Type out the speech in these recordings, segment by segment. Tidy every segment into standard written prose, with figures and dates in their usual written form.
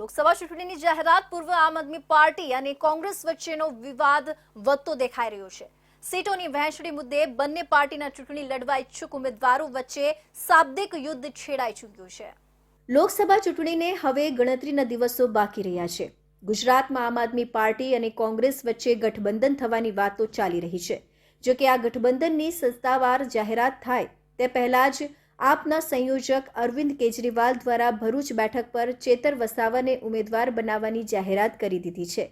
લોકસભા ચૂંટણીની જાહેરાત પૂર્વે આમ આદમી પાર્ટી અને કોંગ્રેસ વચ્ચેનો વિવાદ વધતો દેખાઈ રહ્યો છે। સીટોની વહેંચણી મુદ્દે બંને પાર્ટીના ચૂંટણી લડવા ઈચ્છુક ઉમેદવારો વચ્ચે શાબ્દિક યુદ્ધ છેડાઈ ચૂક્યું છે। લોકસભા ચૂંટણીને હવે ગણતરીના દિવસો બાકી રહ્યા છે। ગુજરાતમાં આમ આદમી પાર્ટી અને કોંગ્રેસ વચ્ચે ગઠબંધન થવાની વાતો ચાલી રહી છે। જો કે આ ગઠબંધનની સત્તાવાર જાહેરાત થાય તે પહેલા જ આપના સંયોજક અરવિંદ કેજરીવાલ દ્વારા ભરૂચ બેઠક પર ચેતર વસાવાને ઉમેદવાર બનાવવાની જાહેરાત કરી દીધી છે।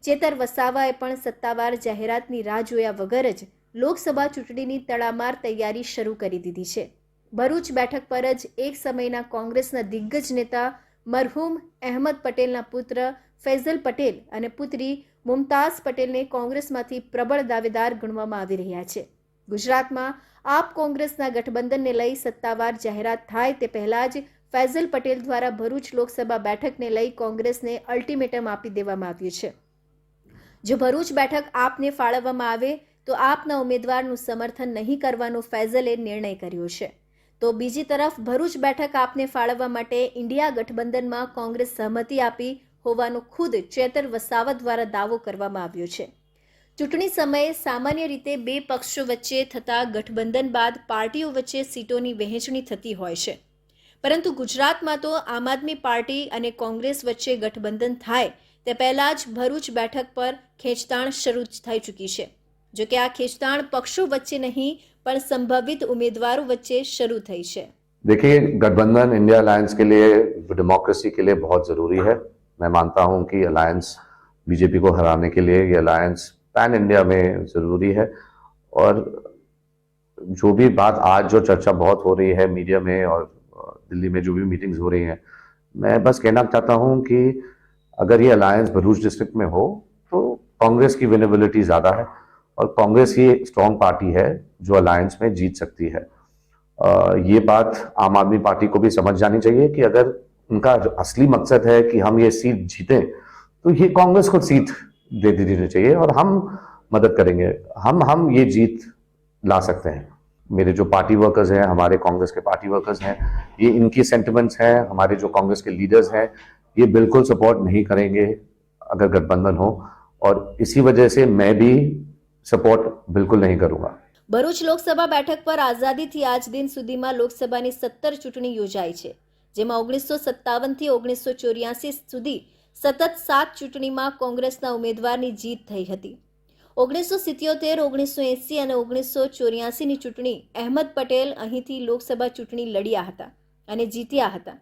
ચેતર વસાવાએ પણ સત્તાવાર જાહેરાતની રાહ જોયા વગર જ લોકસભા ચૂંટણીની તડામાર તૈયારી શરૂ કરી દીધી છે। ભરૂચ બેઠક પર જ એક સમયના કોંગ્રેસના દિગ્ગજ નેતા મરહૂમ અહેમદ પટેલના પુત્ર ફૈઝલ પટેલ અને પુત્રી મુમતાઝ પટેલને કોંગ્રેસમાંથી પ્રબળ દાવેદાર ગણવામાં આવી રહ્યા છે। ગુજરાતમાં આપ કોંગ્રેસના ગઠબંધનને લઈ સત્તાવાર જાહેરાત થાય તે પહેલા જ ફૈઝલ પટેલ દ્વારા ભરૂચ લોકસભા બેઠકને લઈ કોંગ્રેસને અલ્ટિમેટમ આપી દેવામાં આવ્યું છે। જો ભરૂચ બેઠક આપને ફાળવવામાં આવે તો આપના ઉમેદવારનું સમર્થન નહીં કરવાનો ફૈઝલે નિર્ણય કર્યો છે। તો બીજી તરફ ભરૂચ બેઠક આપને ફાળવવા માટે ઇન્ડિયા ગઠબંધનમાં કોંગ્રેસ સહમતિ આપી હોવાનો ખુદ ચેતર વસાવા દ્વારા દાવો કરવામાં આવ્યો છે। ચૂંટણી સમયે સામાન્ય રીતે બે પક્ષો વચ્ચે થતા ગઠબંધન બાદ પાર્ટીઓ વચ્ચે સીટોની વહેંચણી થતી હોય છે, પરંતુ ગુજરાતમાં તો આમ આદમી પાર્ટી અને કોંગ્રેસ વચ્ચે ગઠબંધન થાય તે પહેલા જ ભરૂચ બેઠક પર ખેંચતાણ શરૂ થઈ ચૂકી છે। જો કે આ ખેંચતાણ પક્ષો વચ્ચે નહીં પણ સંભવિત ઉમેદવારો વચ્ચે શરૂ થઈ છે। देखिए, गठबंधन इंडिया अलायंस के लिए, डेमोक्रेसी के लिए बहुत ज़रूरी है। मैं मानता हूं कि अलायंस बीजेपी को हराने के लिए ये अलायंस पैन इंडिया में ज़रूरी है। और जो भी बात आज जो चर्चा बहुत हो रही है मीडिया में और दिल्ली में जो भी मीटिंग्स हो रही हैं, मैं बस कहना चाहता हूं कि अगर ये अलायंस भरूच डिस्ट्रिक्ट में हो तो कांग्रेस की विनेबिलिटी ज़्यादा है और कांग्रेस ही एक स्ट्रॉन्ग पार्टी है जो अलायंस में जीत सकती है। ये बात आम आदमी पार्टी को भी समझ जानी चाहिए कि अगर उनका असली मकसद है कि हम ये सीट जीतें तो ये कांग्रेस को सीट दे देनी चाहिए और हम मदद करेंगे। हम ये जीत ला सकते हैं। मेरे जो पार्टी वर्कर्स हैं, हमारे कांग्रेस के पार्टी वर्कर्स हैं, ये इनकी सेंटिमेंट्स हैं। हमारे जो कांग्रेस के लीडर्स हैं ये बिल्कुल सपोर्ट नहीं करेंगे अगर गठबंधन हो, और इसी वजह से मैं भी सपोर्ट बिल्कुल नहीं करूंगा। ભરૂચ લોકસભા બેઠક પર આઝાદીથી આજ દિન સુધીમાં લોકસભાની 17 ચૂંટણી યોજાઈ છે, જેમાં 1957થી 1984 સુધી સતત 7 ચૂંટણીમાં કોંગ્રેસના ઉમેદવારની જીત થઈ હતી। 1977, 1980 અને 1984ની ચૂંટણી અહેમદ પટેલ અહીંથી લોકસભા ચૂંટણી લડ્યા હતા અને જીત્યા હતા।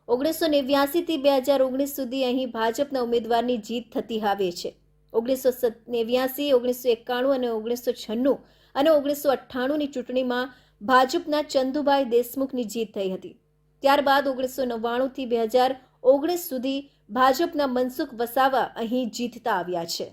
1989થી 2019 સુધી અહીં ભાજપના ઉમેદવારની જીત થતી આવે છે। 1989, 1991 અને 1996 અને 1998ની ચૂંટણીમાં ભાજપના ચંદુભાઈ દેશમુખની જીત થઈ હતી। ત્યારબાદ 1999થી 2019 સુધી ભાજપના મનસુખ વસાવા અહીં જીતતા આવ્યા છે।